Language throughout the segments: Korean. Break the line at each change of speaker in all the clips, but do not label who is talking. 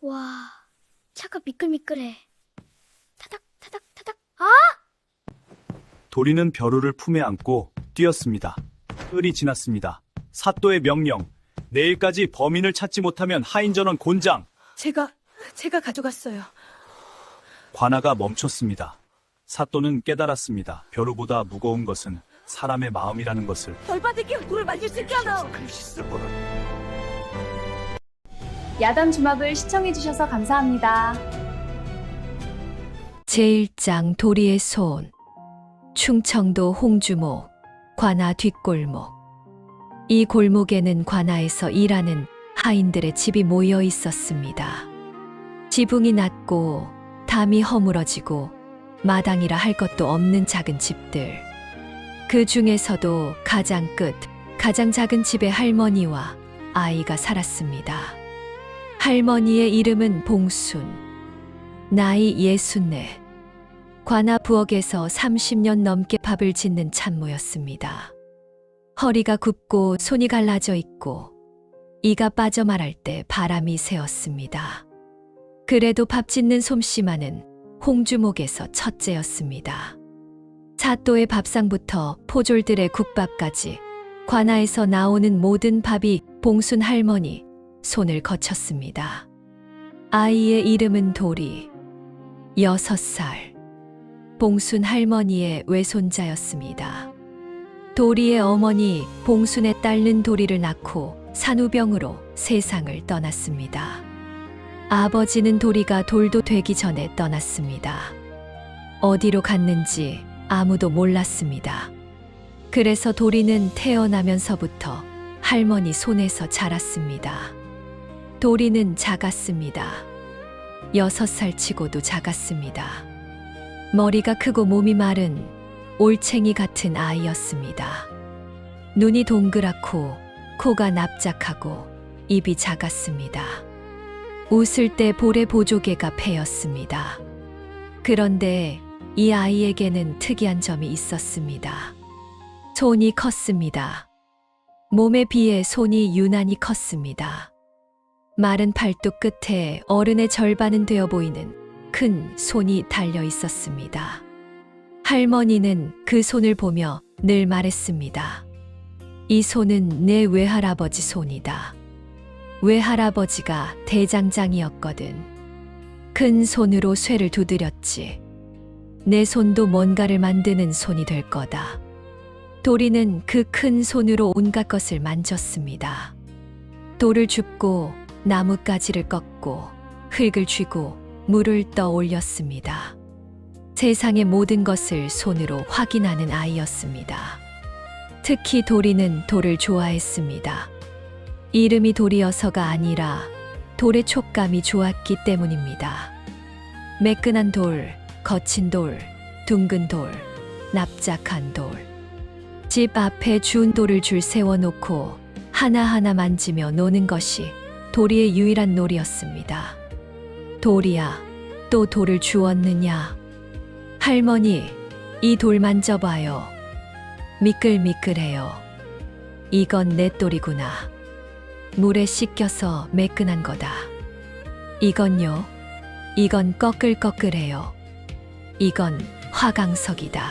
와, 차가 미끌미끌해. 타닥, 타닥, 타닥. 아!
도리는 벼루를 품에 안고 뛰었습니다. 을이 지났습니다. 사또의 명령. 내일까지 범인을 찾지 못하면 하인전원 곤장.
제가 가져갔어요.
관아가 멈췄습니다. 사또는 깨달았습니다. 벼루보다 무거운 것은 사람의 마음이라는 것을.
벌받을게 돌을 만질 수 있게 하나.
야담 주막을 시청해주셔서 감사합니다.
제1장 도리의 손. 충청도 홍주목, 관아 뒷골목. 이 골목에는 관아에서 일하는 하인들의 집이 모여 있었습니다. 지붕이 낮고 담이 허물어지고 마당이라 할 것도 없는 작은 집들. 그 중에서도 가장 끝, 가장 작은 집에 할머니와 아이가 살았습니다. 할머니의 이름은 봉순, 나이 64. 관아 부엌에서 30년 넘게 밥을 짓는 참모였습니다. 허리가 굽고 손이 갈라져 있고 이가 빠져 말할 때 바람이 새었습니다. 그래도 밥 짓는 솜씨만은 홍주목에서 첫째였습니다. 사또의 밥상부터 포졸들의 국밥까지 관아에서 나오는 모든 밥이 봉순 할머니 손을 거쳤습니다. 아이의 이름은 도리, 6살. 봉순 할머니의 외손자였습니다. 도리의 어머니 봉순의 딸는 도리를 낳고 산후병으로 세상을 떠났습니다. 아버지는 도리가 돌도 되기 전에 떠났습니다. 어디로 갔는지 아무도 몰랐습니다. 그래서 도리는 태어나면서부터 할머니 손에서 자랐습니다. 도리는 작았습니다. 6살 치고도 작았습니다. 머리가 크고 몸이 마른 올챙이 같은 아이였습니다. 눈이 동그랗고 코가 납작하고 입이 작았습니다. 웃을 때 볼에 보조개가 패였습니다. 그런데 이 아이에게는 특이한 점이 있었습니다. 손이 컸습니다. 몸에 비해 손이 유난히 컸습니다. 마른 팔뚝 끝에 어른의 절반은 되어 보이는 큰 손이 달려 있었습니다. 할머니는 그 손을 보며 늘 말했습니다. 이 손은 내 외할아버지 손이다. 외할아버지가 대장장이었거든. 큰 손으로 쇠를 두드렸지. 내 손도 뭔가를 만드는 손이 될 거다. 도리는 그 큰 손으로 온갖 것을 만졌습니다. 돌을 줍고 나뭇가지를 꺾고 흙을 쥐고 물을 떠 올렸습니다. 세상의 모든 것을 손으로 확인하는 아이였습니다. 특히 도리는 돌을 좋아했습니다. 이름이 도리여서가 아니라 돌의 촉감이 좋았기 때문입니다. 매끈한 돌, 거친 돌, 둥근 돌, 납작한 돌. 집 앞에 주운 돌을 줄 세워놓고 하나하나 만지며 노는 것이 도리의 유일한 놀이였습니다. 도리야, 또 돌을 주웠느냐? 할머니, 이 돌 만져봐요. 미끌미끌해요. 이건 내 돌이구나. 물에 씻겨서 매끈한 거다. 이건요? 이건 꺼끌꺼끌해요. 이건 화강석이다.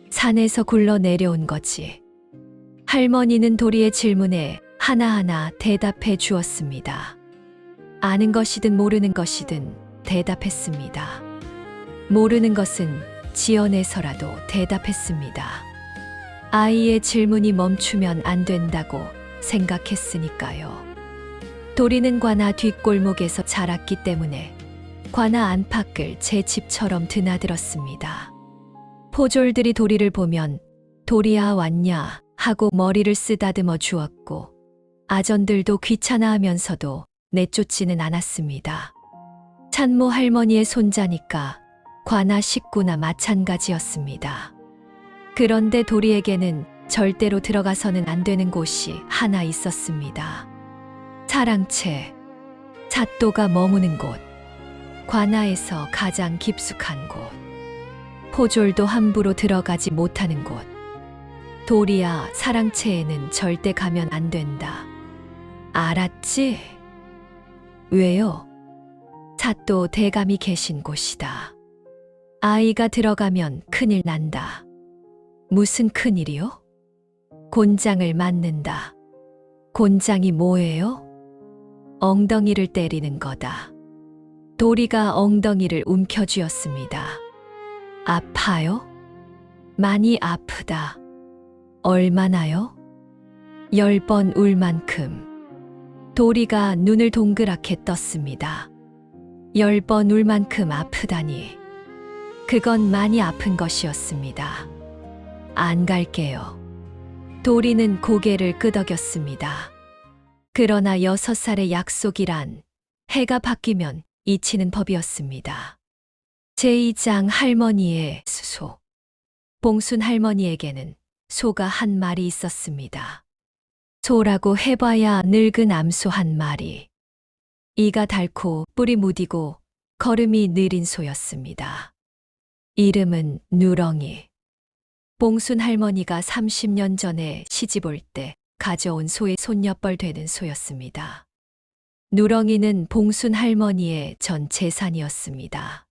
산에서 굴러 내려온 거지. 할머니는 도리의 질문에 하나하나 대답해 주었습니다. 아는 것이든 모르는 것이든 대답했습니다. 모르는 것은 지어내서라도 대답했습니다. 아이의 질문이 멈추면 안 된다고 생각했으니까요. 도리는 관아 뒷골목에서 자랐기 때문에 관아 안팎을 제 집처럼 드나들었습니다. 포졸들이 도리를 보면 도리야 왔냐 하고 머리를 쓰다듬어 주었고 아전들도 귀찮아하면서도 내쫓지는 않았습니다. 찬모 할머니의 손자니까 관아 식구나 마찬가지였습니다. 그런데 도리에게는 절대로 들어가서는 안 되는 곳이 하나 있었습니다. 사랑채, 사또가 머무는 곳, 관아에서 가장 깊숙한 곳, 포졸도 함부로 들어가지 못하는 곳. 도리야, 사랑채에는 절대 가면 안 된다. 알았지? 왜요? 삿도 대감이 계신 곳이다. 아이가 들어가면 큰일 난다. 무슨 큰일이요? 곤장을 맞는다. 곤장이 뭐예요? 엉덩이를 때리는 거다. 도리가 엉덩이를 움켜쥐었습니다. 아파요? 많이 아프다. 얼마나요? 10번 울 만큼. 도리가 눈을 동그랗게 떴습니다. 10번 울 만큼 아프다니. 그건 많이 아픈 것이었습니다. 안 갈게요. 도리는 고개를 끄덕였습니다. 그러나 6살의 약속이란 해가 바뀌면 잊히는 법이었습니다. 제2장 할머니의 소. 봉순 할머니에게는 소가 한 마리 있었습니다. 소라고 해봐야 늙은 암소 한 마리. 이가 닳고 뿔이 무디고 걸음이 느린 소였습니다. 이름은 누렁이. 봉순 할머니가 30년 전에 시집 올 때 가져온 소의 손녀뻘 되는 소였습니다. 누렁이는 봉순 할머니의 전 재산이었습니다.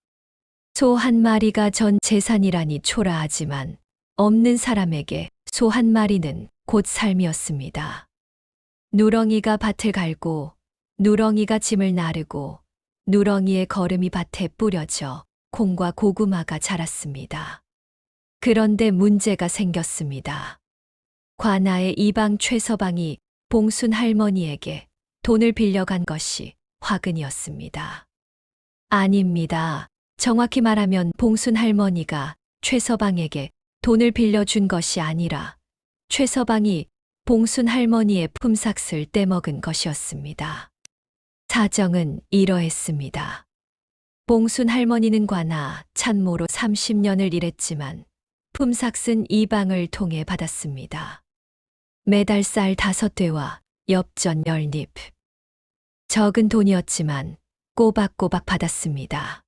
소 한 마리가 전 재산이라니 초라하지만 없는 사람에게 소 한 마리는 곧 삶이었습니다. 누렁이가 밭을 갈고 누렁이가 짐을 나르고 누렁이의 걸음이 밭에 뿌려져 콩과 고구마가 자랐습니다. 그런데 문제가 생겼습니다. 관아의 이방 최서방이 봉순 할머니에게 돈을 빌려간 것이 화근이었습니다. 아닙니다. 정확히 말하면 봉순 할머니가 최서방에게 돈을 빌려준 것이 아니라 최서방이 봉순 할머니의 품삯을 떼먹은 것이었습니다. 사정은 이러했습니다. 봉순 할머니는 관아 참모로 30년을 일했지만 품삯은 이방을 통해 받았습니다. 매달 쌀 5대와 엽전 10립. 적은 돈이었지만 꼬박꼬박 받았습니다.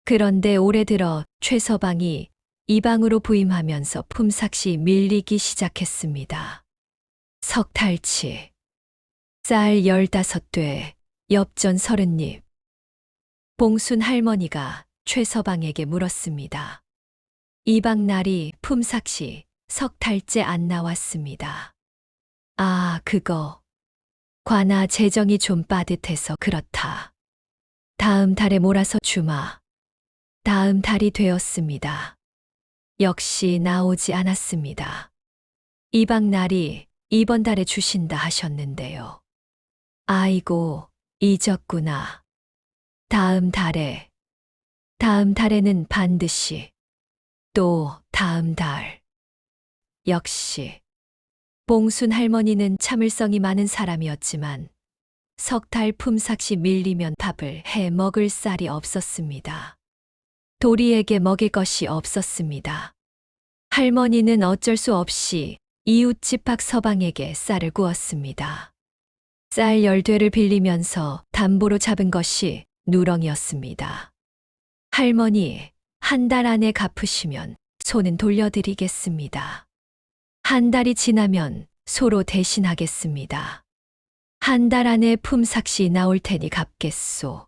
그런데 올해 들어 최서방이 이방으로 부임하면서 품삯이 밀리기 시작했습니다. 석탈치, 쌀 15대, 엽전 30립. 봉순 할머니가 최서방에게 물었습니다. 이방 날이 품삯이 석 달째 안 나왔습니다. 아, 그거. 관아 재정이 좀 빠듯해서 그렇다. 다음 달에 몰아서 주마. 다음 달이 되었습니다. 역시 나오지 않았습니다. 이방 날이 이번 달에 주신다 하셨는데요. 아이고, 잊었구나. 다음 달에는 반드시. 또 다음 달. 역시. 봉순 할머니는 참을성이 많은 사람이었지만 석 달 품삯이 밀리면 밥을 해 먹을 쌀이 없었습니다. 도리에게 먹일 것이 없었습니다. 할머니는 어쩔 수 없이 이웃집 박서방에게 쌀을 구웠습니다. 쌀 10대를 빌리면서 담보로 잡은 것이 누렁이었습니다. 할머니, 한 달 안에 갚으시면 소는 돌려드리겠습니다. 한 달이 지나면 소로 대신하겠습니다. 한 달 안에 품삯이 나올 테니 갚겠소.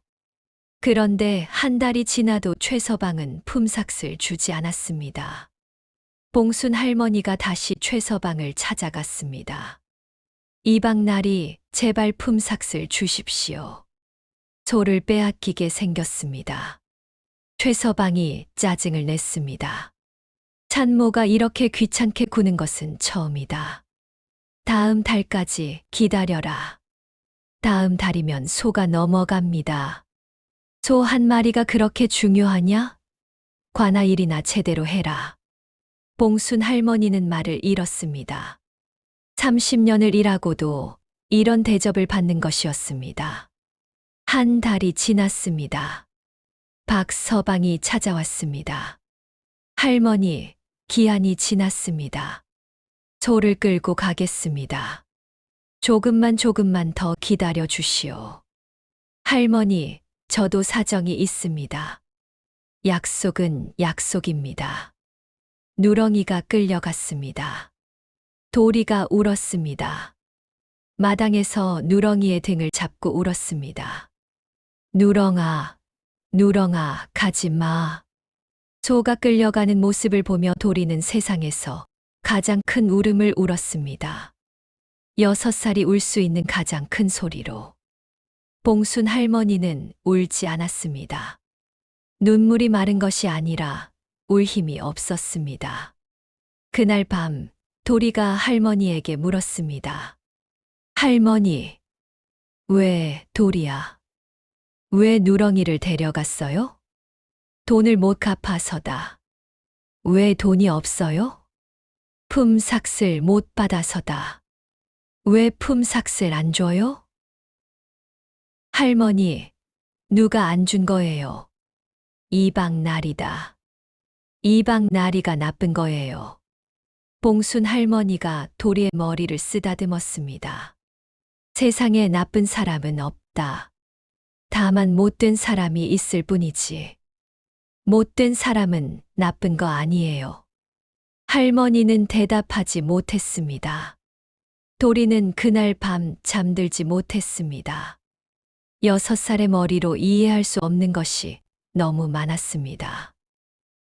그런데 한 달이 지나도 최서방은 품삯을 주지 않았습니다. 봉순 할머니가 다시 최서방을 찾아갔습니다. 이방 날이 제발 품삯을 주십시오. 소를 빼앗기게 생겼습니다. 최서방이 짜증을 냈습니다. 찬모가 이렇게 귀찮게 구는 것은 처음이다. 다음 달까지 기다려라. 다음 달이면 소가 넘어갑니다. 소 한 마리가 그렇게 중요하냐? 관아 일이나 제대로 해라. 봉순 할머니는 말을 잃었습니다. 30년을 일하고도 이런 대접을 받는 것이었습니다. 한 달이 지났습니다. 박서방이 찾아왔습니다. 할머니, 기한이 지났습니다. 소를 끌고 가겠습니다. 조금만 더 기다려 주시오. 할머니, 저도 사정이 있습니다. 약속은 약속입니다. 누렁이가 끌려갔습니다. 도리가 울었습니다. 마당에서 누렁이의 등을 잡고 울었습니다. 누렁아, 누렁아, 가지 마. 소가 끌려가는 모습을 보며 도리는 세상에서 가장 큰 울음을 울었습니다. 6살이 울 수 있는 가장 큰 소리로. 봉순 할머니는 울지 않았습니다. 눈물이 마른 것이 아니라 울 힘이 없었습니다. 그날 밤 도리가 할머니에게 물었습니다. 할머니, 왜 도리야? 왜 누렁이를 데려갔어요? 돈을 못 갚아서다. 왜 돈이 없어요? 품삯을 못 받아서다. 왜 품삯을 안 줘요? 할머니, 누가 안 준 거예요? 이방나리다. 이방나리가 나쁜 거예요. 봉순 할머니가 도리의 머리를 쓰다듬었습니다. 세상에 나쁜 사람은 없다. 다만 못된 사람이 있을 뿐이지. 못된 사람은 나쁜 거 아니에요. 할머니는 대답하지 못했습니다. 도리는 그날 밤 잠들지 못했습니다. 6살의 머리로 이해할 수 없는 것이 너무 많았습니다.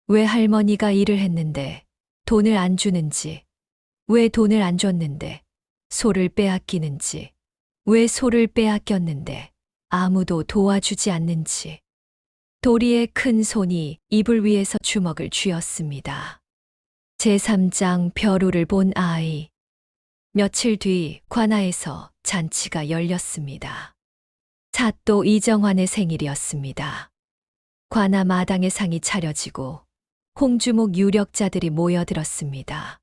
왜 할머니가 일을 했는데 돈을 안 주는지, 왜 돈을 안 줬는데 소를 빼앗기는지, 왜 소를 빼앗겼는데 아무도 도와주지 않는지. 도리의 큰 손이 이불 위에서 주먹을 쥐었습니다. 제3장 벼루를 본 아이. 며칠 뒤 관아에서 잔치가 열렸습니다. 사또 이정환의 생일이었습니다. 관아 마당에 상이 차려지고 홍주목 유력자들이 모여들었습니다.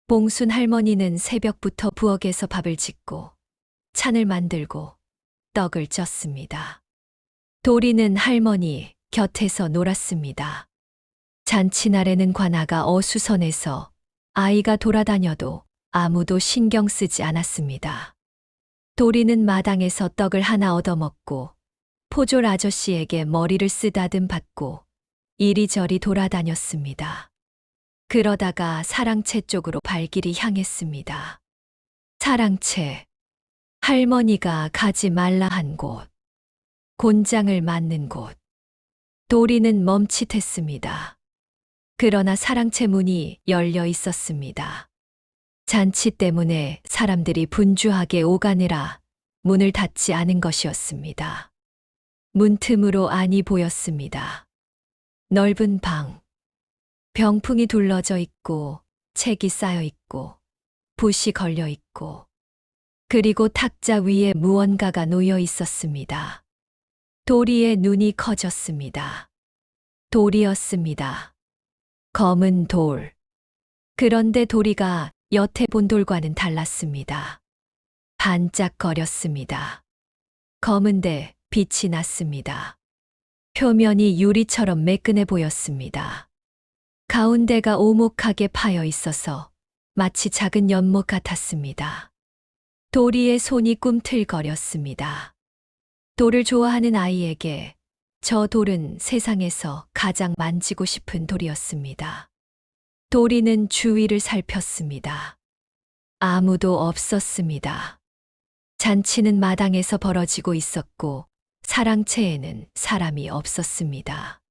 봉순 할머니는 새벽부터 부엌에서 밥을 짓고 찬을 만들고 떡을 쪘습니다. 도리는 할머니 곁에서 놀았습니다. 잔치날에는 관아가 어수선해서 아이가 돌아다녀도 아무도 신경 쓰지 않았습니다. 도리는 마당에서 떡을 하나 얻어먹고 포졸 아저씨에게 머리를 쓰다듬 받고 이리저리 돌아다녔습니다. 그러다가 사랑채 쪽으로 발길이 향했습니다. 사랑채, 할머니가 가지 말라 한 곳, 곤장을 맞는 곳. 도리는 멈칫했습니다. 그러나 사랑채 문이 열려 있었습니다. 잔치 때문에 사람들이 분주하게 오가느라 문을 닫지 않은 것이었습니다. 문틈으로 안이 보였습니다. 넓은 방, 병풍이 둘러져 있고 책이 쌓여 있고 붓이 걸려 있고 그리고 탁자 위에 무언가가 놓여 있었습니다. 도리의 눈이 커졌습니다. 돌이었습니다. 검은 돌. 그런데 도리가 여태 본 돌과는 달랐습니다. 반짝거렸습니다. 검은데 빛이 났습니다. 표면이 유리처럼 매끈해 보였습니다. 가운데가 오목하게 파여 있어서 마치 작은 연못 같았습니다. 도리의 손이 꿈틀거렸습니다. 돌을 좋아하는 아이에게 저 돌은 세상에서 가장 만지고 싶은 돌이었습니다. 도리는 주위를 살폈습니다. 아무도 없었습니다. 잔치는 마당에서 벌어지고 있었고 사랑채에는 사람이 없었습니다.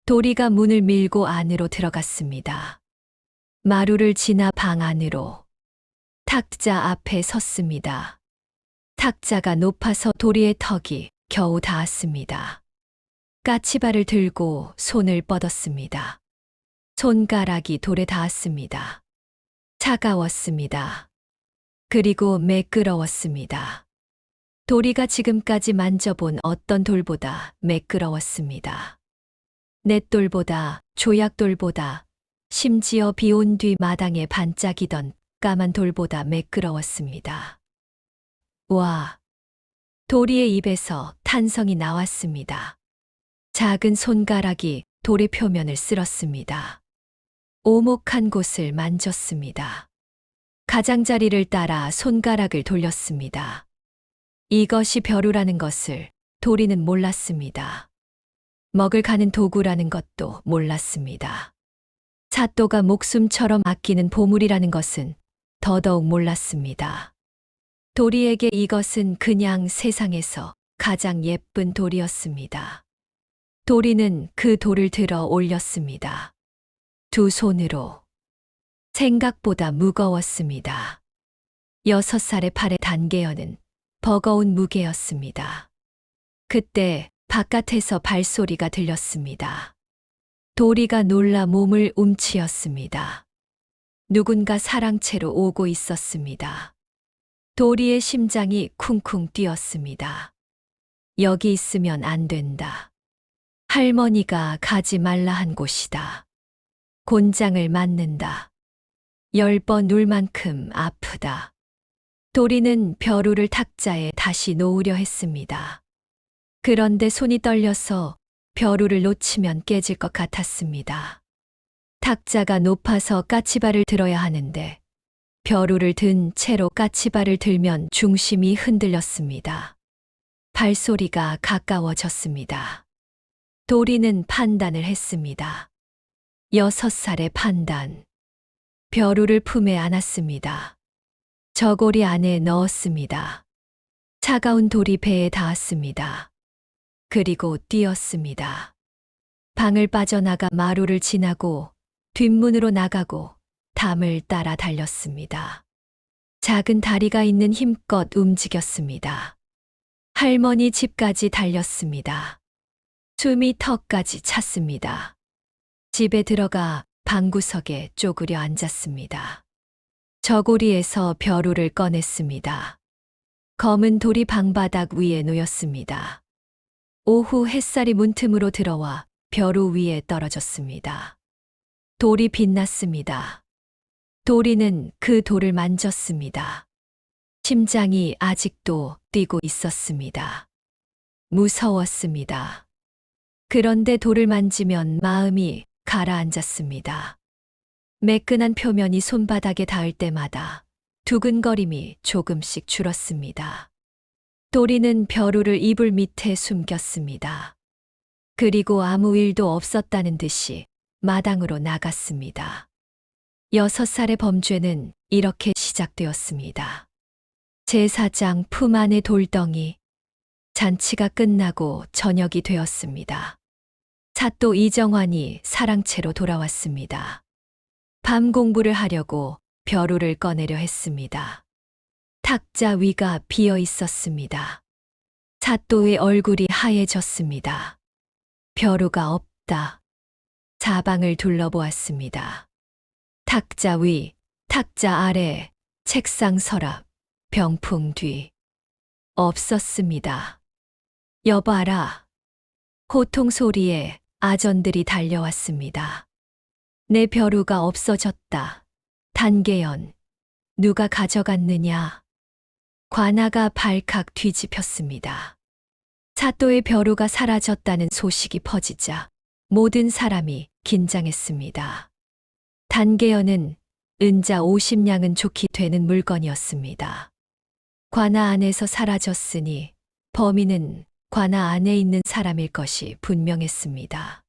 도리가 문을 밀고 안으로 들어갔습니다. 마루를 지나 방 안으로 탁자 앞에 섰습니다. 탁자가 높아서 도리의 턱이 겨우 닿았습니다. 까치발을 들고 손을 뻗었습니다. 손가락이 돌에 닿았습니다. 차가웠습니다. 그리고 매끄러웠습니다. 도리가 지금까지 만져본 어떤 돌보다 매끄러웠습니다. 냇돌보다, 조약돌보다, 심지어 비 온 뒤 마당에 반짝이던 까만 돌보다 매끄러웠습니다. 와! 도리의 입에서 탄성이 나왔습니다. 작은 손가락이 돌의 표면을 쓸었습니다. 오목한 곳을 만졌습니다. 가장자리를 따라 손가락을 돌렸습니다. 이것이 벼루라는 것을 도리는 몰랐습니다. 먹을 가는 도구라는 것도 몰랐습니다. 사또가 목숨처럼 아끼는 보물이라는 것은 더더욱 몰랐습니다. 도리에게 이것은 그냥 세상에서 가장 예쁜 돌이었습니다. 도리는 그 돌을 들어 올렸습니다. 두 손으로. 생각보다 무거웠습니다. 6살의 팔의 단계여는 버거운 무게였습니다. 그때 바깥에서 발소리가 들렸습니다. 도리가 놀라 몸을 움츠였습니다. 누군가 사랑채로 오고 있었습니다. 도리의 심장이 쿵쿵 뛰었습니다. 여기 있으면 안 된다. 할머니가 가지 말라 한 곳이다. 곤장을 맞는다. 10번 눌 만큼 아프다. 도리는 벼루를 탁자에 다시 놓으려 했습니다. 그런데 손이 떨려서 벼루를 놓치면 깨질 것 같았습니다. 탁자가 높아서 까치발을 들어야 하는데 벼루를 든 채로 까치발을 들면 중심이 흔들렸습니다. 발소리가 가까워졌습니다. 도리는 판단을 했습니다. 6살의 판단. 벼루를 품에 안았습니다. 저고리 안에 넣었습니다. 차가운 돌이 배에 닿았습니다. 그리고 뛰었습니다. 방을 빠져나가 마루를 지나고 뒷문으로 나가고 담을 따라 달렸습니다. 작은 다리가 있는 힘껏 움직였습니다. 할머니 집까지 달렸습니다. 숨이 턱까지 찼습니다. 집에 들어가 방구석에 쪼그려 앉았습니다. 저고리에서 벼루를 꺼냈습니다. 검은 돌이 방바닥 위에 놓였습니다. 오후 햇살이 문틈으로 들어와 벼루 위에 떨어졌습니다. 돌이 빛났습니다. 도리는 그 돌을 만졌습니다. 심장이 아직도 뛰고 있었습니다. 무서웠습니다. 그런데 돌을 만지면 마음이 가라앉았습니다. 매끈한 표면이 손바닥에 닿을 때마다 두근거림이 조금씩 줄었습니다. 도리는 벼루를 이불 밑에 숨겼습니다. 그리고 아무 일도 없었다는 듯이 마당으로 나갔습니다. 6살의 범죄는 이렇게 시작되었습니다. 제사장 품 안의 돌덩이. 잔치가 끝나고 저녁이 되었습니다. 사또 이정환이 사랑채로 돌아왔습니다. 밤 공부를 하려고 벼루를 꺼내려 했습니다. 탁자 위가 비어 있었습니다. 사또의 얼굴이 하얘졌습니다. 벼루가 없다. 사방을 둘러보았습니다. 탁자 위, 탁자 아래, 책상 서랍, 병풍 뒤. 없었습니다. 여봐라. 고통 소리에 아전들이 달려왔습니다. 내 벼루가 없어졌다. 단계연, 누가 가져갔느냐? 관아가 발칵 뒤집혔습니다. 사또의 벼루가 사라졌다는 소식이 퍼지자 모든 사람이 긴장했습니다. 단계연은 은자 50냥은 좋게 되는 물건이었습니다. 관아 안에서 사라졌으니 범인은 관아 안에 있는 사람일 것이 분명했습니다.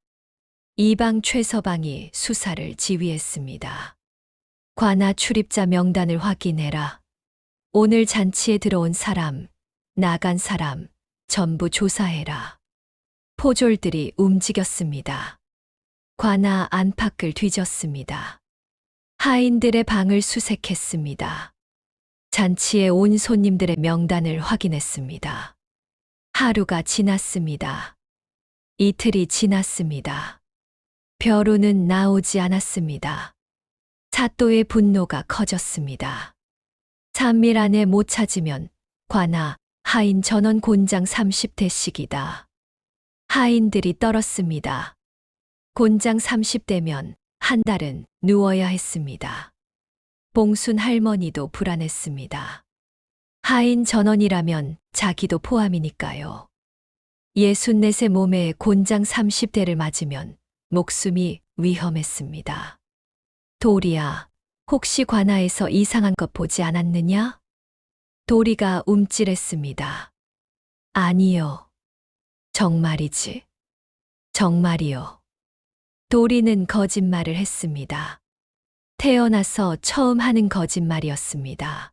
이방 최서방이 수사를 지휘했습니다. 관아 출입자 명단을 확인해라. 오늘 잔치에 들어온 사람, 나간 사람 전부 조사해라. 포졸들이 움직였습니다. 관아 안팎을 뒤졌습니다. 하인들의 방을 수색했습니다. 잔치에 온 손님들의 명단을 확인했습니다. 하루가 지났습니다. 이틀이 지났습니다. 벼루는 나오지 않았습니다. 사또의 분노가 커졌습니다. 3일 안에 못 찾으면 관아, 하인 전원 곤장 30대씩이다. 하인들이 떨었습니다. 곤장 30대면 한 달은 누워야 했습니다. 봉순 할머니도 불안했습니다. 하인 전원이라면 자기도 포함이니까요. 64세 몸에 곤장 30대를 맞으면 목숨이 위험했습니다. 도리야, 혹시 관아에서 이상한 것 보지 않았느냐? 도리가 움찔했습니다. 아니요. 정말이지. 정말이요. 도리는 거짓말을 했습니다. 태어나서 처음 하는 거짓말이었습니다.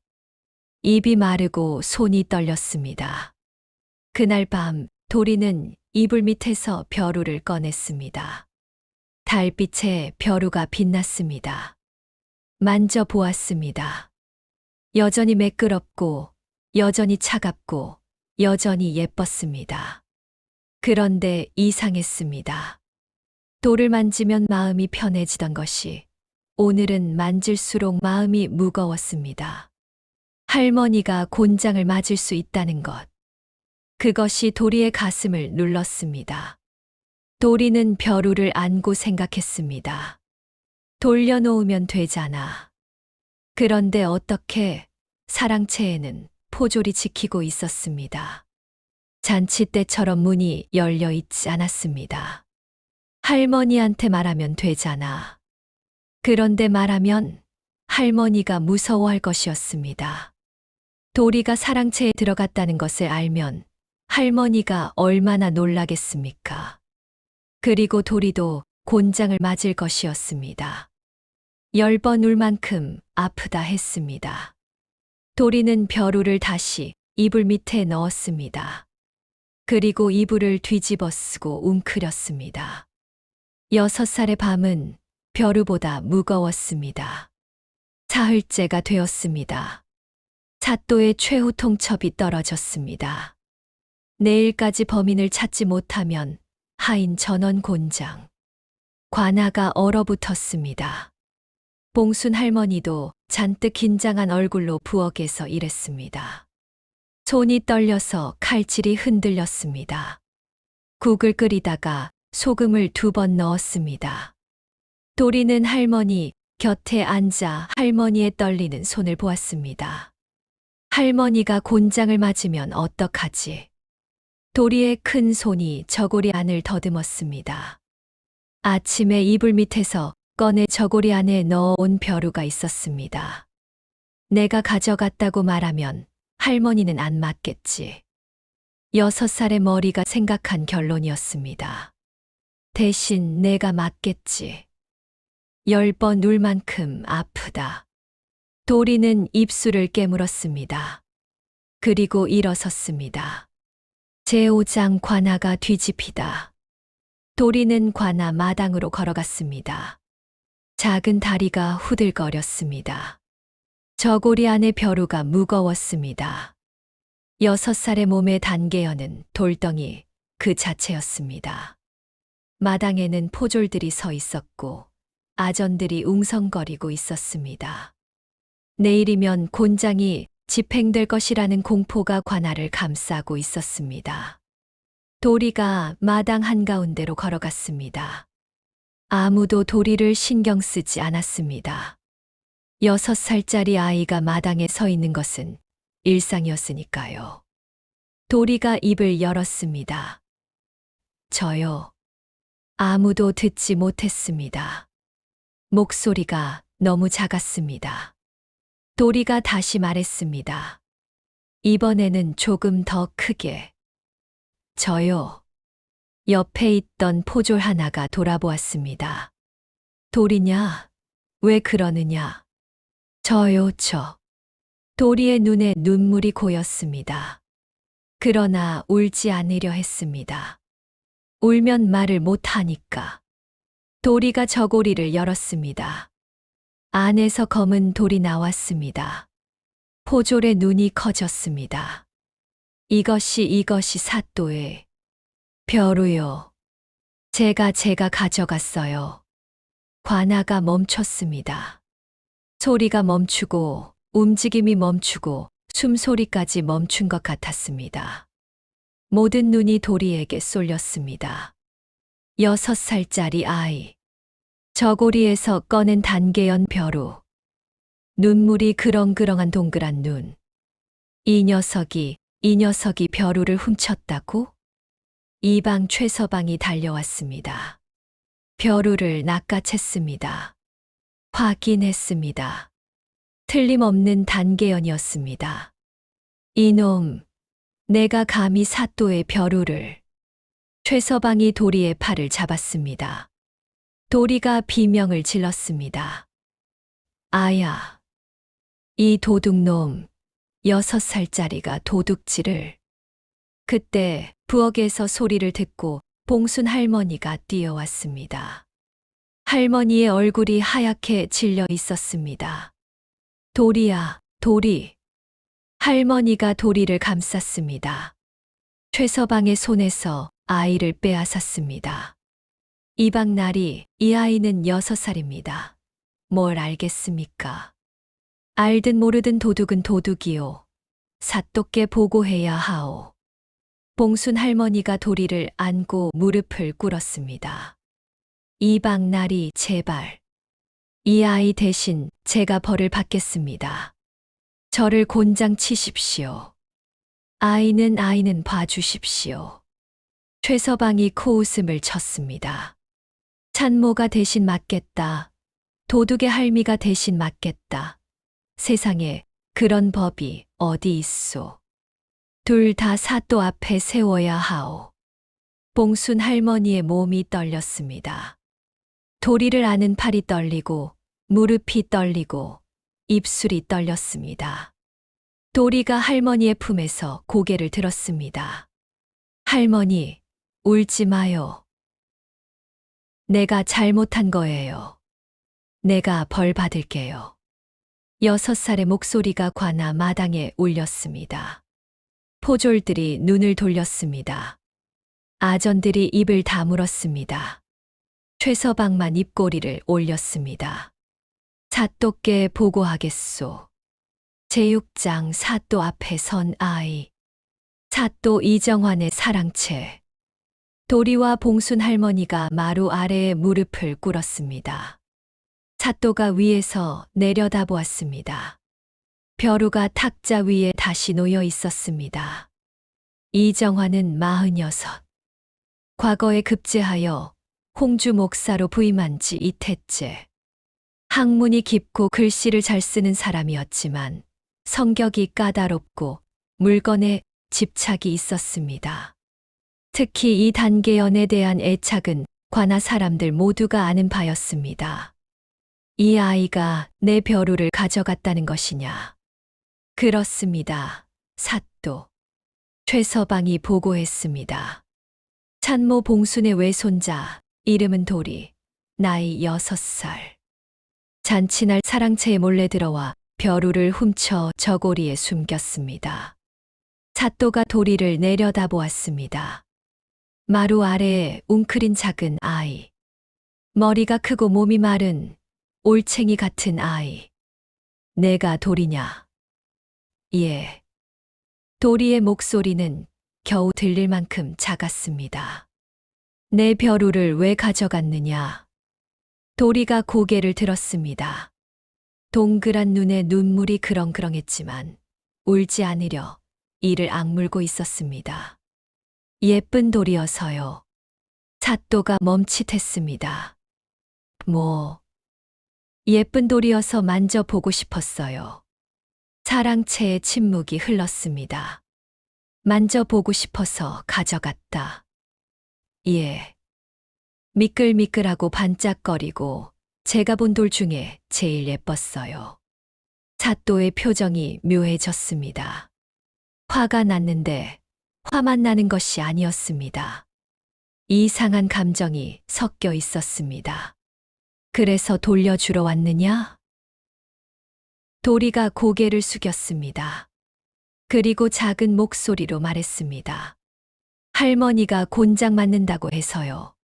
입이 마르고 손이 떨렸습니다. 그날 밤 도리는 이불 밑에서 벼루를 꺼냈습니다. 달빛에 벼루가 빛났습니다. 만져보았습니다. 여전히 매끄럽고, 여전히 차갑고, 여전히 예뻤습니다. 그런데 이상했습니다. 돌을 만지면 마음이 편해지던 것이 오늘은 만질수록 마음이 무거웠습니다. 할머니가 곤장을 맞을 수 있다는 것. 그것이 도리의 가슴을 눌렀습니다. 도리는 벼루를 안고 생각했습니다. 돌려놓으면 되잖아. 그런데 어떻게 사랑채에는 포졸이 지키고 있었습니다. 잔치 때처럼 문이 열려 있지 않았습니다. 할머니한테 말하면 되잖아. 그런데 말하면 할머니가 무서워할 것이었습니다. 도리가 사랑채에 들어갔다는 것을 알면 할머니가 얼마나 놀라겠습니까? 그리고 도리도 곤장을 맞을 것이었습니다. 10번 울 만큼 아프다 했습니다. 도리는 벼루를 다시 이불 밑에 넣었습니다. 그리고 이불을 뒤집어 쓰고 웅크렸습니다. 6살의 밤은 벼루보다 무거웠습니다. 사흘째가 되었습니다. 사또의 최후 통첩이 떨어졌습니다. 내일까지 범인을 찾지 못하면 하인 전원 곤장. 관아가 얼어붙었습니다. 봉순 할머니도 잔뜩 긴장한 얼굴로 부엌에서 일했습니다. 손이 떨려서 칼질이 흔들렸습니다. 국을 끓이다가 소금을 2번 넣었습니다. 도리는 할머니 곁에 앉아 할머니의 떨리는 손을 보았습니다. 할머니가 곤장을 맞으면 어떡하지? 도리의 큰 손이 저고리 안을 더듬었습니다. 아침에 이불 밑에서 꺼내 저고리 안에 넣어온 벼루가 있었습니다. 내가 가져갔다고 말하면 할머니는 안 맞겠지. 6살의 머리가 생각한 결론이었습니다. 대신 내가 맞겠지. 10번 울 만큼 아프다. 도리는 입술을 깨물었습니다. 그리고 일어섰습니다. 제5장 관아가 뒤집히다. 도리는 관아 마당으로 걸어갔습니다. 작은 다리가 후들거렸습니다. 저고리 안의 벼루가 무거웠습니다. 6살의 몸의 단계여는 돌덩이 그 자체였습니다. 마당에는 포졸들이 서 있었고 아전들이 웅성거리고 있었습니다. 내일이면 곤장이 집행될 것이라는 공포가 관아를 감싸고 있었습니다. 도리가 마당 한가운데로 걸어갔습니다. 아무도 도리를 신경 쓰지 않았습니다. 6살짜리 아이가 마당에 서 있는 것은 일상이었으니까요. 도리가 입을 열었습니다. 저요. 아무도 듣지 못했습니다. 목소리가 너무 작았습니다. 도리가 다시 말했습니다. 이번에는 조금 더 크게. 저요. 옆에 있던 포졸 하나가 돌아보았습니다. 도리냐? 왜 그러느냐? 저요, 저. 도리의 눈에 눈물이 고였습니다. 그러나 울지 않으려 했습니다. 울면 말을 못하니까. 도리가 저고리를 열었습니다. 안에서 검은 돌이 나왔습니다. 포졸의 눈이 커졌습니다. 이것이 사또의 벼루요. 제가 가져갔어요. 관아가 멈췄습니다. 소리가 멈추고 움직임이 멈추고 숨소리까지 멈춘 것 같았습니다. 모든 눈이 도리에게 쏠렸습니다. 6살짜리 아이. 저고리에서 꺼낸 단계연 벼루. 눈물이 그렁그렁한 동그란 눈. 이 녀석이 벼루를 훔쳤다고? 이방 최서방이 달려왔습니다. 벼루를 낚아챘습니다. 확인했습니다. 틀림없는 단계연이었습니다. 이놈, 내가 감히 사또의 벼루를. 최서방이 도리의 팔을 잡았습니다. 도리가 비명을 질렀습니다. 아야, 이 도둑놈, 6살짜리가 도둑질을. 그때 부엌에서 소리를 듣고 봉순 할머니가 뛰어왔습니다. 할머니의 얼굴이 하얗게 질려 있었습니다. 도리야, 도리. 할머니가 도리를 감쌌습니다. 최서방의 손에서 아이를 빼앗았습니다. 이방날이 이 아이는 6살입니다. 뭘 알겠습니까? 알든 모르든 도둑은 도둑이요. 사또께 보고해야 하오. 봉순 할머니가 도리를 안고 무릎을 꿇었습니다. 이방날이 제발. 이 아이 대신 제가 벌을 받겠습니다. 저를 곤장 치십시오. 아이는 봐주십시오. 최서방이 코웃음을 쳤습니다. 찬모가 대신 맞겠다. 도둑의 할미가 대신 맞겠다. 세상에 그런 법이 어디 있소. 둘 다 사또 앞에 세워야 하오. 봉순 할머니의 몸이 떨렸습니다. 도리를 아는 팔이 떨리고 무릎이 떨리고 입술이 떨렸습니다. 도리가 할머니의 품에서 고개를 들었습니다. 할머니, 울지 마요. 내가 잘못한 거예요. 내가 벌 받을게요. 6살의 목소리가 관아 마당에 울렸습니다. 포졸들이 눈을 돌렸습니다. 아전들이 입을 다물었습니다. 최서방만 입꼬리를 올렸습니다. 사또께 보고하겠소. 제6장 사또 앞에 선 아이. 사또 이정환의 사랑채. 도리와 봉순 할머니가 마루 아래에 무릎을 꿇었습니다. 사또가 위에서 내려다보았습니다. 벼루가 탁자 위에 다시 놓여 있었습니다. 이정환은 46. 과거에 급제하여 홍주 목사로 부임한 지 이태째. 학문이 깊고 글씨를 잘 쓰는 사람이었지만 성격이 까다롭고 물건에 집착이 있었습니다. 특히 이 단계연에 대한 애착은 관아 사람들 모두가 아는 바였습니다. 이 아이가 내 벼루를 가져갔다는 것이냐? 그렇습니다. 사또. 최서방이 보고했습니다. 찬모 봉순의 외손자, 이름은 도리, 나이 6살. 잔치날 사랑채에 몰래 들어와 벼루를 훔쳐 저고리에 숨겼습니다. 사또가 도리를 내려다보았습니다. 마루 아래에 웅크린 작은 아이. 머리가 크고 몸이 마른 올챙이 같은 아이. 내가 도리냐? 예. 도리의 목소리는 겨우 들릴 만큼 작았습니다. 내 벼루를 왜 가져갔느냐? 도리가 고개를 들었습니다. 동그란 눈에 눈물이 그렁그렁했지만 울지 않으려 이를 악물고 있었습니다. 예쁜 도리여서요. 사또가 멈칫했습니다. 예쁜 도리여서 만져보고 싶었어요. 사랑채의 침묵이 흘렀습니다. 만져보고 싶어서 가져갔다. 예. 미끌미끌하고 반짝거리고 제가 본 돌 중에 제일 예뻤어요. 사또의 표정이 묘해졌습니다. 화가 났는데 화만 나는 것이 아니었습니다. 이상한 감정이 섞여 있었습니다. 그래서 돌려주러 왔느냐? 도리가 고개를 숙였습니다. 그리고 작은 목소리로 말했습니다. 할머니가 곤장 맞는다고 해서요.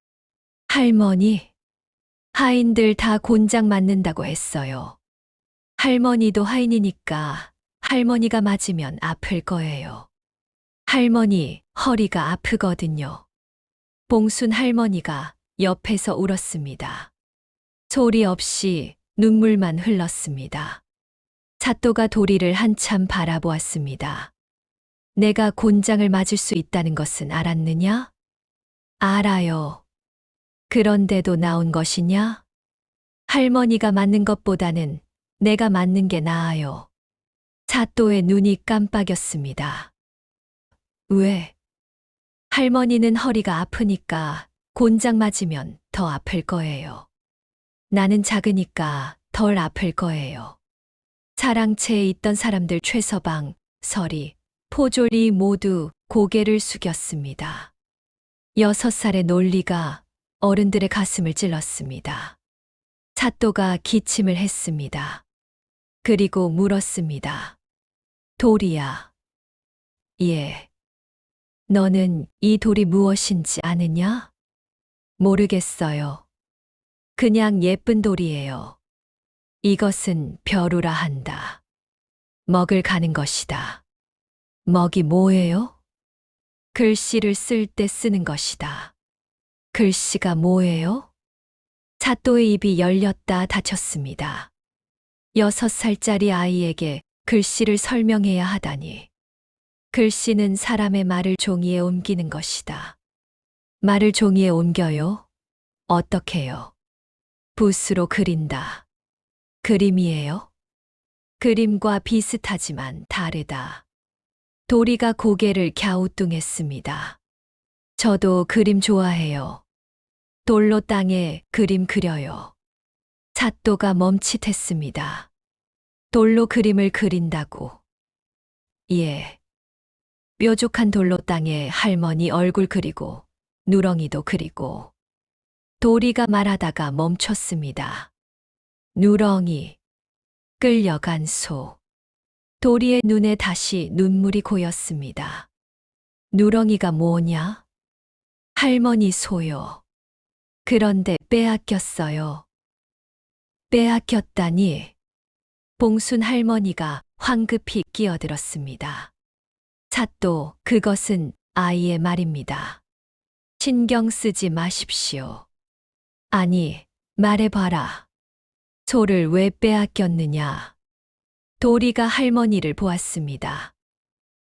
할머니? 하인들 다 곤장 맞는다고 했어요. 할머니도 하인이니까 할머니가 맞으면 아플 거예요. 할머니 허리가 아프거든요. 봉순 할머니가 옆에서 울었습니다. 소리 없이 눈물만 흘렀습니다. 사또가 도리를 한참 바라보았습니다. 내가 곤장을 맞을 수 있다는 것은 알았느냐? 알아요. 그런데도 나온 것이냐? 할머니가 맞는 것보다는 내가 맞는 게 나아요. 사또의 눈이 깜빡였습니다. 왜? 할머니는 허리가 아프니까 곤장 맞으면 더 아플 거예요. 나는 작으니까 덜 아플 거예요. 사랑채에 있던 사람들 최서방, 설이, 포졸이 모두 고개를 숙였습니다. 6살의 논리가 어른들의 가슴을 찔렀습니다. 사또가 기침을 했습니다. 그리고 물었습니다. 돌이야. 예. 너는 이 돌이 무엇인지 아느냐? 모르겠어요. 그냥 예쁜 돌이에요. 이것은 벼루라 한다. 먹을 가는 것이다. 먹이 뭐예요? 글씨를 쓸 때 쓰는 것이다. 글씨가 뭐예요? 사또의 입이 열렸다 닫혔습니다. 6살짜리 아이에게 글씨를 설명해야 하다니. 글씨는 사람의 말을 종이에 옮기는 것이다. 말을 종이에 옮겨요? 어떻게요? 붓으로 그린다. 그림이에요? 그림과 비슷하지만 다르다. 도리가 고개를 갸우뚱했습니다. 저도 그림 좋아해요. 돌로 땅에 그림 그려요. 사또가 멈칫했습니다. 돌로 그림을 그린다고. 예. 뾰족한 돌로 땅에 할머니 얼굴 그리고 누렁이도 그리고. 도리가 말하다가 멈췄습니다. 누렁이. 끌려간 소. 도리의 눈에 다시 눈물이 고였습니다. 누렁이가 뭐냐? 할머니 소요. 그런데 빼앗겼어요. 빼앗겼다니. 봉순 할머니가 황급히 끼어들었습니다. 사또, 그것은 아이의 말입니다. 신경 쓰지 마십시오. 아니, 말해봐라. 소를 왜 빼앗겼느냐? 도리가 할머니를 보았습니다.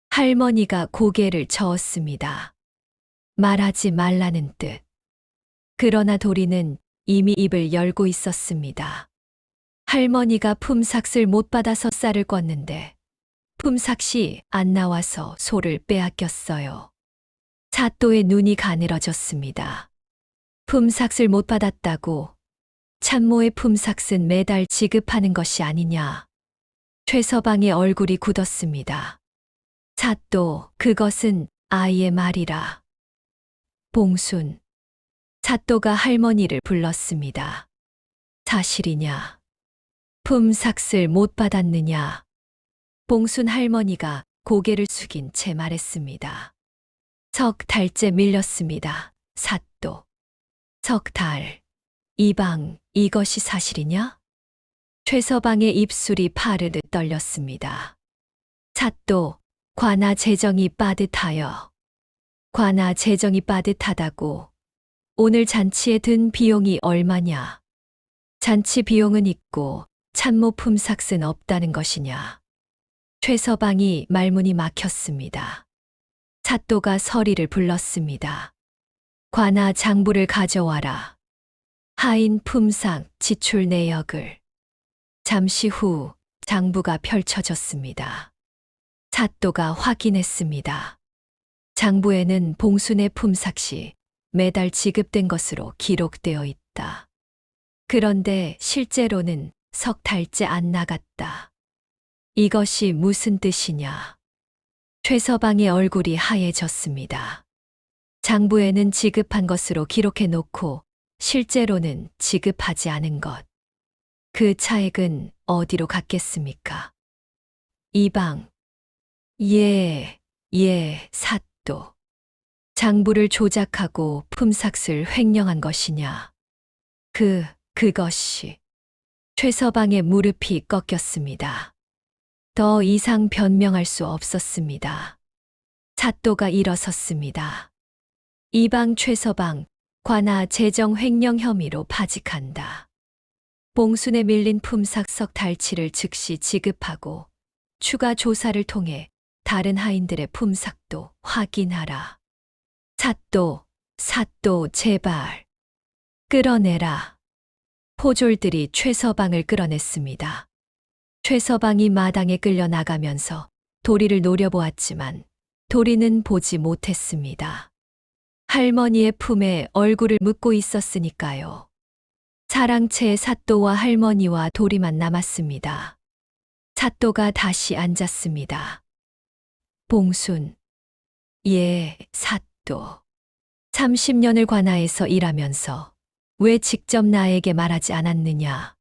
할머니가 고개를 저었습니다. 말하지 말라는 뜻. 그러나 도리는 이미 입을 열고 있었습니다. 할머니가 품삯을 못 받아서 쌀을 껐는데 품삯이 안 나와서 소를 빼앗겼어요. 사또의 눈이 가늘어졌습니다. 품삯을 못 받았다고 참모의 품삯은 매달 지급하는 것이 아니냐. 최서방의 얼굴이 굳었습니다. 사또, 그것은 아이의 말이라. 봉순. 사또가 할머니를 불렀습니다. 사실이냐? 품삯을 못 받았느냐? 봉순 할머니가 고개를 숙인 채 말했습니다. 석 달째 밀렸습니다. 사또. 석 달. 이방, 이것이 사실이냐? 최서방의 입술이 파르르 떨렸습니다. 사또, 관아 재정이 빠듯하여. 관아 재정이 빠듯하다고. 오늘 잔치에 든 비용이 얼마냐? 잔치 비용은 있고 참모 품삯은 없다는 것이냐? 최서방이 말문이 막혔습니다. 사또가 서리를 불렀습니다. 관아 장부를 가져와라. 하인 품삯 지출 내역을. 잠시 후 장부가 펼쳐졌습니다. 사또가 확인했습니다. 장부에는 봉순의 품삯이 매달 지급된 것으로 기록되어 있다. 그런데 실제로는 석 달째 안 나갔다. 이것이 무슨 뜻이냐? 최서방의 얼굴이 하얘졌습니다. 장부에는 지급한 것으로 기록해 놓고 실제로는 지급하지 않은 것. 그 차액은 어디로 갔겠습니까? 이방. 예, 사또. 장부를 조작하고 품삯을 횡령한 것이냐? 그것이. 최서방의 무릎이 꺾였습니다. 더 이상 변명할 수 없었습니다. 사또가 일어섰습니다. 이방 최서방, 관아 재정 횡령 혐의로 파직한다. 봉순에 밀린 품삯 석 달치를 즉시 지급하고 추가 조사를 통해 다른 하인들의 품삯도 확인하라. 사또, 제발. 끌어내라. 포졸들이 최서방을 끌어냈습니다. 최서방이 마당에 끌려 나가면서 도리를 노려보았지만 도리는 보지 못했습니다. 할머니의 품에 얼굴을 묻고 있었으니까요. 사랑채의 사또와 할머니와 도리만 남았습니다. 사또가 다시 앉았습니다. 봉순. 예, 사또. 30년을 관아에서 일하면서 왜 직접 나에게 말하지 않았느냐?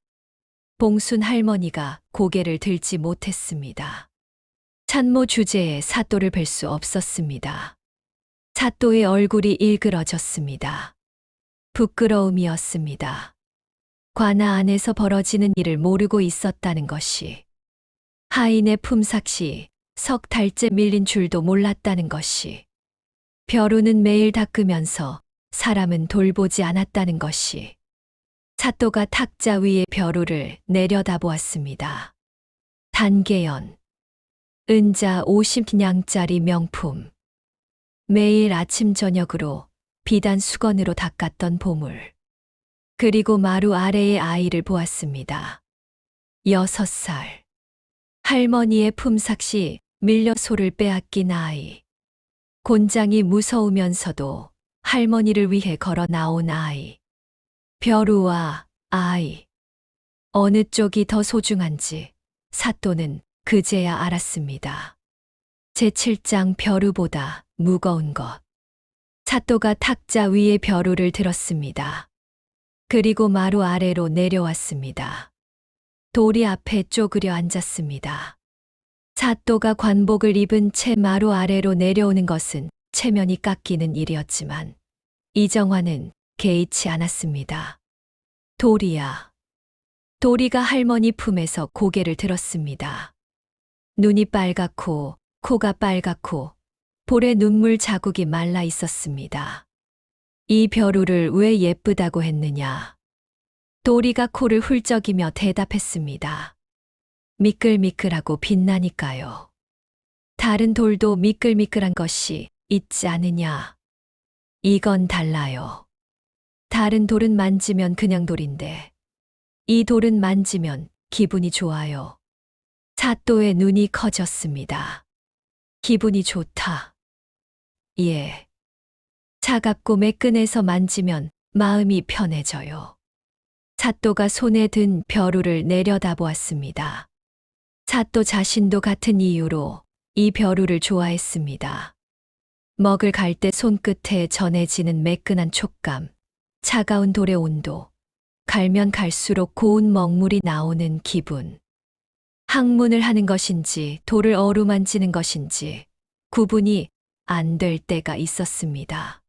봉순 할머니가 고개를 들지 못했습니다. 찬모 주제에 사또를 뵐 수 없었습니다. 사또의 얼굴이 일그러졌습니다. 부끄러움이었습니다. 관아 안에서 벌어지는 일을 모르고 있었다는 것이, 하인의 품삯이 석 달째 밀린 줄도 몰랐다는 것이, 벼루는 매일 닦으면서 사람은 돌보지 않았다는 것이, 사또가 탁자 위에 벼루를 내려다보았습니다. 단계연, 은자 50냥짜리 명품. 매일 아침 저녁으로 비단 수건으로 닦았던 보물. 그리고 마루 아래의 아이를 보았습니다. 6살. 할머니의 품삯이 밀려 소를 빼앗긴 아이. 곤장이 무서우면서도 할머니를 위해 걸어 나온 아이. 벼루와 아이. 어느 쪽이 더 소중한지 사또는 그제야 알았습니다. 제7장 벼루보다 무거운 것. 사또가 탁자 위에 벼루를 들었습니다. 그리고 마루 아래로 내려왔습니다. 도리 앞에 쪼그려 앉았습니다. 사또가 관복을 입은 채 마루 아래로 내려오는 것은 체면이 깎이는 일이었지만 이정화는 개의치 않았습니다. 도리야. 도리가 할머니 품에서 고개를 들었습니다. 눈이 빨갛고 코가 빨갛고 볼에 눈물 자국이 말라 있었습니다. 이 벼루를 왜 예쁘다고 했느냐? 도리가 코를 훌쩍이며 대답했습니다. 미끌미끌하고 빛나니까요. 다른 돌도 미끌미끌한 것이 있지 않으냐? 이건 달라요. 다른 돌은 만지면 그냥 돌인데 이 돌은 만지면 기분이 좋아요. 사또의 눈이 커졌습니다. 기분이 좋다. 예. 차갑고 매끈해서 만지면 마음이 편해져요. 사또가 손에 든 벼루를 내려다보았습니다. 사또 자신도 같은 이유로 이 벼루를 좋아했습니다. 먹을 갈 때 손끝에 전해지는 매끈한 촉감, 차가운 돌의 온도, 갈면 갈수록 고운 먹물이 나오는 기분. 학문을 하는 것인지 돌을 어루만지는 것인지 구분이 안 될 때가 있었습니다.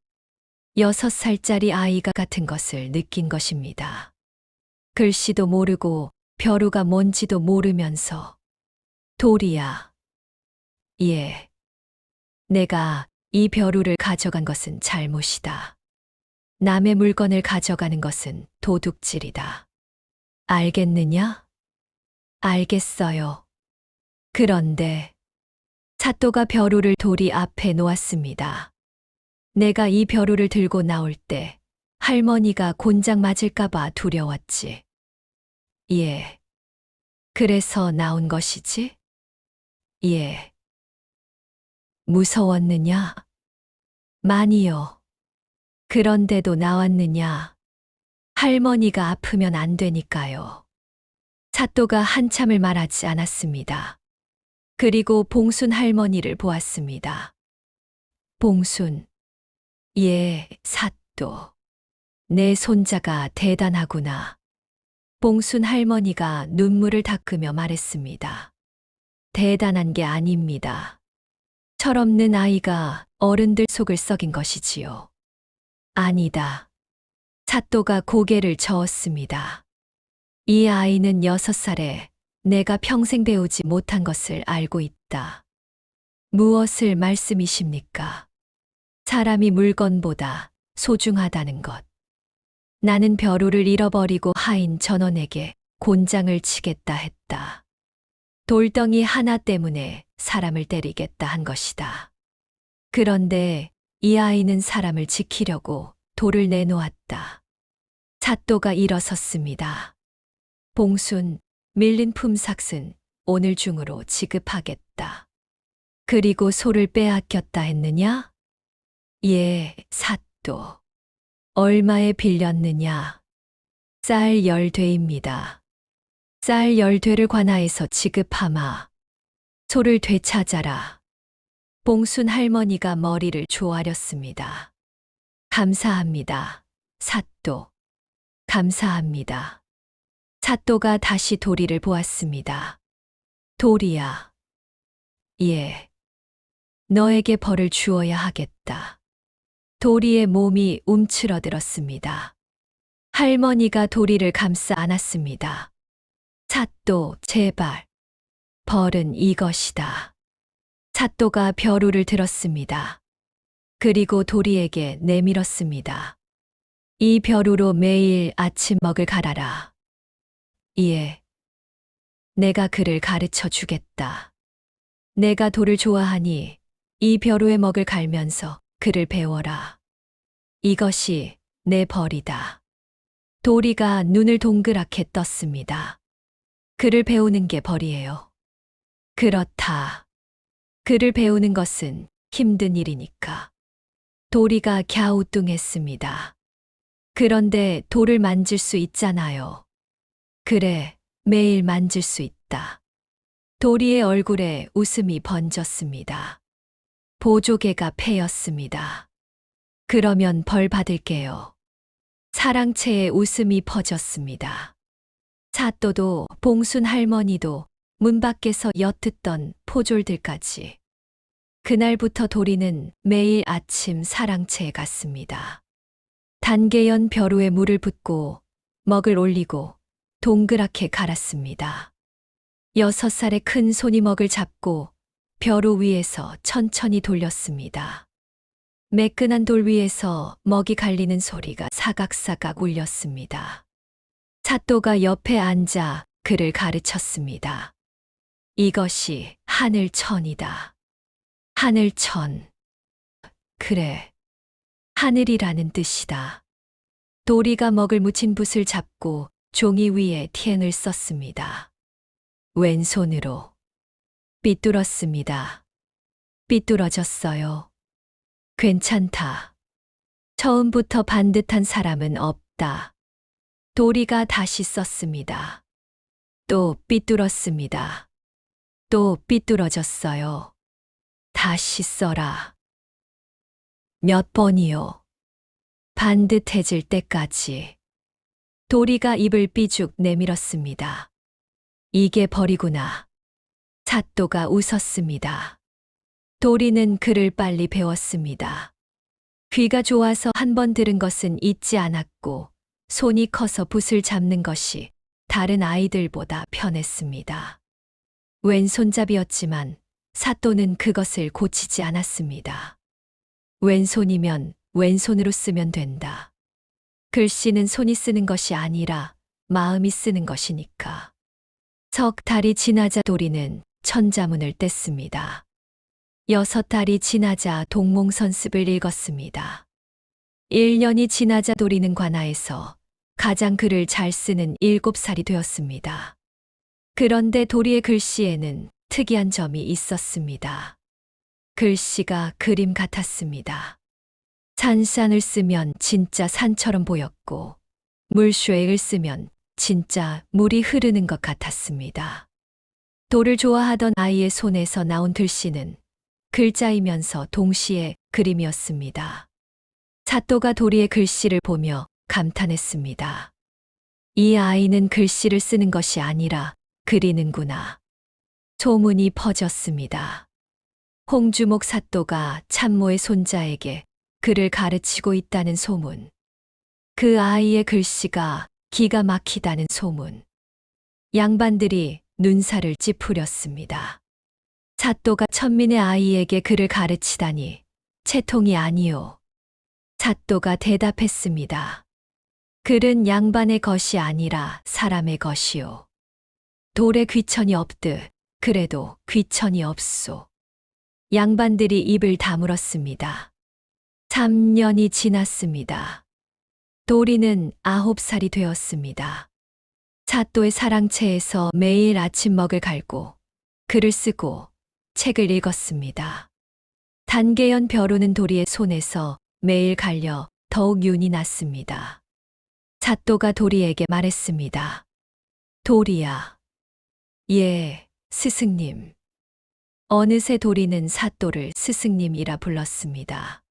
6살짜리 아이가 같은 것을 느낀 것입니다. 글씨도 모르고 벼루가 뭔지도 모르면서 도리야. 예. 내가 이 벼루를 가져간 것은 잘못이다. 남의 물건을 가져가는 것은 도둑질이다. 알겠느냐? 알겠어요. 그런데 사또가 벼루를 도리 앞에 놓았습니다. 내가 이 벼루를 들고 나올 때 할머니가 곤장 맞을까봐 두려웠지. 예. 그래서 나온 것이지? 예. 무서웠느냐? 많이요. 그런데도 나왔느냐? 할머니가 아프면 안 되니까요. 사또가 한참을 말하지 않았습니다. 그리고 봉순 할머니를 보았습니다. 봉순. 예, 사또. 내 손자가 대단하구나. 봉순 할머니가 눈물을 닦으며 말했습니다. 대단한 게 아닙니다. 철없는 아이가 어른들 속을 썩인 것이지요. 아니다. 사또가 고개를 저었습니다. 이 아이는 6살에 내가 평생 배우지 못한 것을 알고 있다. 무엇을 말씀이십니까? 사람이 물건보다 소중하다는 것. 나는 벼루를 잃어버리고 하인 전원에게 곤장을 치겠다 했다. 돌덩이 하나 때문에 사람을 때리겠다 한 것이다. 그런데 이 아이는 사람을 지키려고 돌을 내놓았다. 사또가 일어섰습니다. 봉순, 밀린 품삯은 오늘 중으로 지급하겠다. 그리고 소를 빼앗겼다 했느냐? 예, 사또. 얼마에 빌렸느냐? 쌀 10되입니다. 쌀 10되를 관아에서 지급하마. 소를 되찾아라. 봉순 할머니가 머리를 조아렸습니다. 감사합니다. 사또. 감사합니다. 사또가 다시 도리를 보았습니다. 도리야. 예. 너에게 벌을 주어야 하겠다. 도리의 몸이 움츠러들었습니다. 할머니가 도리를 감싸 안았습니다. 사또, 제발. 벌은 이것이다. 사또가 벼루를 들었습니다. 그리고 도리에게 내밀었습니다. 이 벼루로 매일 아침 먹을 갈아라. 예. 내가 그를 가르쳐 주겠다. 내가 돌을 좋아하니 이 벼루의 먹을 갈면서 그를 배워라. 이것이 내 벌이다. 도리가 눈을 동그랗게 떴습니다. 그를 배우는 게 벌이에요. 그렇다. 그를 배우는 것은 힘든 일이니까. 도리가 갸우뚱했습니다. 그런데 돌을 만질 수 있잖아요. 그래, 매일 만질 수 있다. 도리의 얼굴에 웃음이 번졌습니다. 보조개가 패였습니다. 그러면 벌 받을게요. 사랑채에 웃음이 퍼졌습니다. 사또도 봉순 할머니도 문 밖에서 엿듣던 포졸들까지. 그날부터 도리는 매일 아침 사랑채에 갔습니다. 단계연 벼루에 물을 붓고 먹을 올리고 동그랗게 갈았습니다. 6살의 큰 손이 먹을 잡고 벼루 위에서 천천히 돌렸습니다. 매끈한 돌 위에서 먹이 갈리는 소리가 사각사각 울렸습니다. 사또가 옆에 앉아 그를 가르쳤습니다. 이것이 하늘천이다. 하늘천. 그래. 하늘이라는 뜻이다. 도리가 먹을 묻힌 붓을 잡고 종이 위에 티엔을 썼습니다. 왼손으로. 삐뚤었습니다. 삐뚤어졌어요. 괜찮다. 처음부터 반듯한 사람은 없다. 도리가 다시 썼습니다. 또 삐뚤었습니다. 또 삐뚤어졌어요. 다시 써라. 몇 번이요. 반듯해질 때까지. 도리가 입을 삐죽 내밀었습니다. 이게 벌이구나. 사또가 웃었습니다. 도리는 글을 빨리 배웠습니다. 귀가 좋아서 한 번 들은 것은 잊지 않았고 손이 커서 붓을 잡는 것이 다른 아이들보다 편했습니다. 왼손잡이였지만 사또는 그것을 고치지 않았습니다. 왼손이면 왼손으로 쓰면 된다. 글씨는 손이 쓰는 것이 아니라 마음이 쓰는 것이니까. 석 달이 지나자 도리는 천자문을 뗐습니다. 6달이 지나자 동몽선습을 읽었습니다. 1년이 지나자 도리는 관아에서 가장 글을 잘 쓰는 7살이 되었습니다. 그런데 도리의 글씨에는 특이한 점이 있었습니다. 글씨가 그림 같았습니다. 산산을 쓰면 진짜 산처럼 보였고 물쉐액을 쓰면 진짜 물이 흐르는 것 같았습니다. 돌을 좋아하던 아이의 손에서 나온 글씨는 글자이면서 동시에 그림이었습니다. 사또가 도리의 글씨를 보며 감탄했습니다. 이 아이는 글씨를 쓰는 것이 아니라 그리는구나. 소문이 퍼졌습니다. 홍주목 사또가 참모의 손자에게 글을 가르치고 있다는 소문. 그 아이의 글씨가 기가 막히다는 소문. 양반들이 눈살을 찌푸렸습니다. 사또가 천민의 아이에게 글을 가르치다니 채통이 아니요. 사또가 대답했습니다. 글은 양반의 것이 아니라 사람의 것이요. 돌에 귀천이 없듯 그래도 귀천이 없소. 양반들이 입을 다물었습니다. 3년이 지났습니다. 도리는 9살이 되었습니다. 사또의 사랑채에서 매일 아침 먹을 갈고 글을 쓰고 책을 읽었습니다. 단계연 벼루는 도리의 손에서 매일 갈려 더욱 윤이 났습니다. 사또가 도리에게 말했습니다. 도리야. 예, 스승님. 어느새 도리는 사또를 스승님이라 불렀습니다.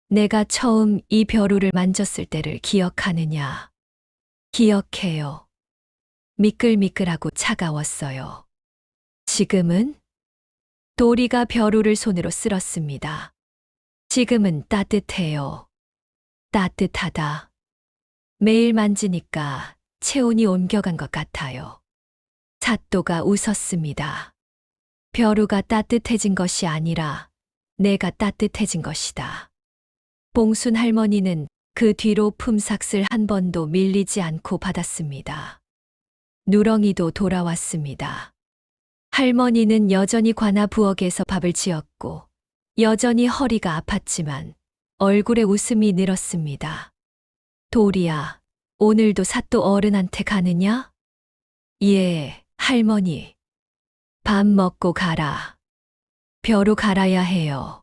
내가 처음 이 벼루를 만졌을 때를 기억하느냐? 기억해요. 미끌미끌하고 차가웠어요. 지금은? 도리가 벼루를 손으로 쓸었습니다. 지금은 따뜻해요. 따뜻하다. 매일 만지니까 체온이 옮겨간 것 같아요. 사또가 웃었습니다. 벼루가 따뜻해진 것이 아니라 내가 따뜻해진 것이다. 봉순 할머니는 그 뒤로 품삯을 한 번도 밀리지 않고 받았습니다. 누렁이도 돌아왔습니다. 할머니는 여전히 관아 부엌에서 밥을 지었고 여전히 허리가 아팠지만 얼굴에 웃음이 늘었습니다. 도리야, 오늘도 사또 어른한테 가느냐? 예, 할머니. 밥 먹고 가라. 벼루 갈아야 해요.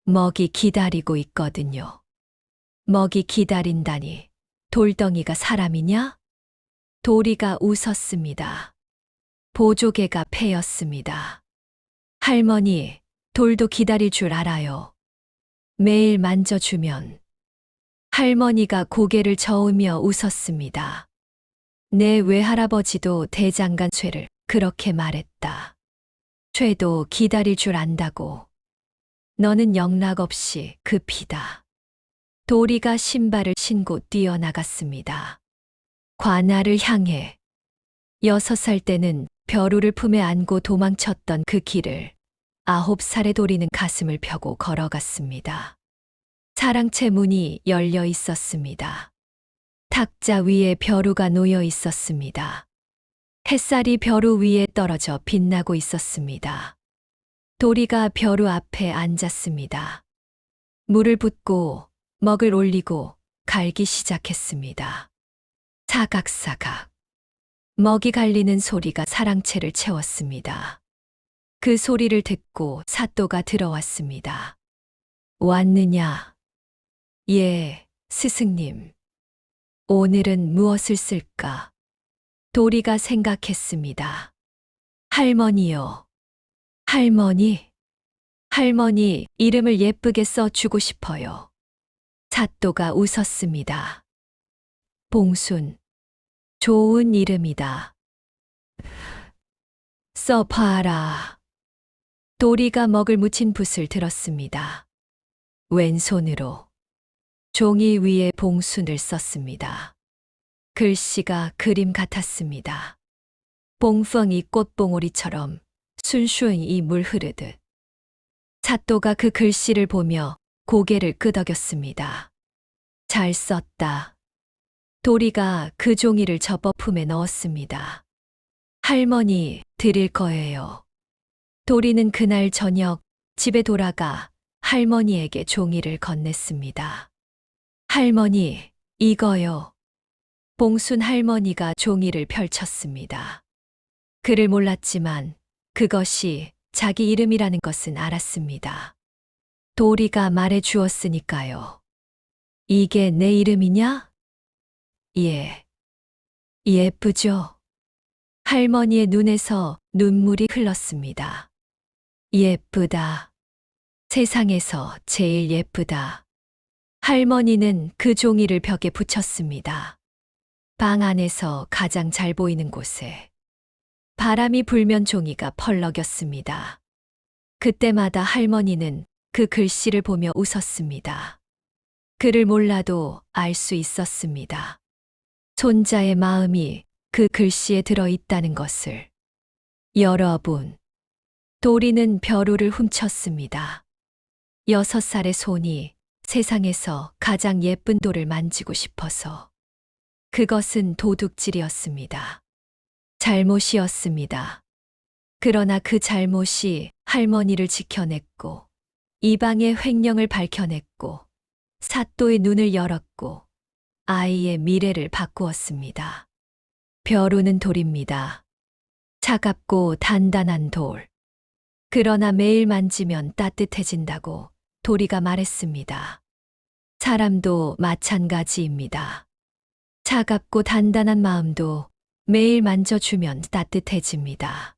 먹이 기다리고 있거든요. 먹이 기다린다니 돌덩이가 사람이냐? 도리가 웃었습니다. 보조개가 패였습니다. 할머니, 돌도 기다릴 줄 알아요. 매일 만져주면. 할머니가 고개를 저으며 웃었습니다. 내 외할아버지도 대장간 쇠를 그렇게 말했다. 쇠도 기다릴 줄 안다고. 너는 영락없이 급이다. 도리가 신발을 신고 뛰어나갔습니다. 관아를 향해 6살 때는 벼루를 품에 안고 도망쳤던 그 길을 9살의 도리는 가슴을 펴고 걸어갔습니다. 사랑채 문이 열려 있었습니다. 탁자 위에 벼루가 놓여 있었습니다. 햇살이 벼루 위에 떨어져 빛나고 있었습니다. 도리가 벼루 앞에 앉았습니다. 물을 붓고 먹을 올리고 갈기 시작했습니다. 사각사각. 먹이 갈리는 소리가 사랑채를 채웠습니다. 그 소리를 듣고 사또가 들어왔습니다. 왔느냐? 예, 스승님. 오늘은 무엇을 쓸까? 도리가 생각했습니다. 할머니요. 할머니. 할머니 이름을 예쁘게 써주고 싶어요. 사또가 웃었습니다. 봉순. 좋은 이름이다. 써봐라. 도리가 먹을 묻힌 붓을 들었습니다. 왼손으로 종이 위에 봉순을 썼습니다. 글씨가 그림 같았습니다. 봉펑이 꽃봉오리처럼 순수히 물 흐르듯. 사또가 그 글씨를 보며 고개를 끄덕였습니다. 잘 썼다. 도리가 그 종이를 접어 품에 넣었습니다. 할머니 드릴 거예요. 도리는 그날 저녁 집에 돌아가 할머니에게 종이를 건넸습니다. 할머니, 이거요. 봉순 할머니가 종이를 펼쳤습니다. 그를 몰랐지만 그것이 자기 이름이라는 것은 알았습니다. 도리가 말해 주었으니까요. 이게 내 이름이냐? 예. 예쁘죠? 할머니의 눈에서 눈물이 흘렀습니다. 예쁘다. 세상에서 제일 예쁘다. 할머니는 그 종이를 벽에 붙였습니다. 방 안에서 가장 잘 보이는 곳에. 바람이 불면 종이가 펄럭였습니다. 그때마다 할머니는 그 글씨를 보며 웃었습니다. 그를 몰라도 알 수 있었습니다. 손자의 마음이 그 글씨에 들어 있다는 것을. 여러분, 도리는 벼루를 훔쳤습니다. 6살의 손이 세상에서 가장 예쁜 돌을 만지고 싶어서. 그것은 도둑질이었습니다. 잘못이었습니다. 그러나 그 잘못이 할머니를 지켜냈고, 이방의 횡령을 밝혀냈고, 사또의 눈을 열었고, 아이의 미래를 바꾸었습니다. 벼루는 돌입니다. 차갑고 단단한 돌. 그러나 매일 만지면 따뜻해진다고 도리가 말했습니다. 사람도 마찬가지입니다. 차갑고 단단한 마음도 매일 만져주면 따뜻해집니다.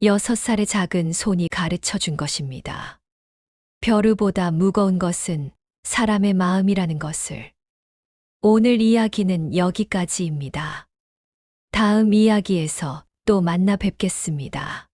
6살의 작은 손이 가르쳐 준 것입니다. 벼르보다 무거운 것은 사람의 마음이라는 것을. 오늘 이야기는 여기까지입니다. 다음 이야기에서 또 만나 뵙겠습니다.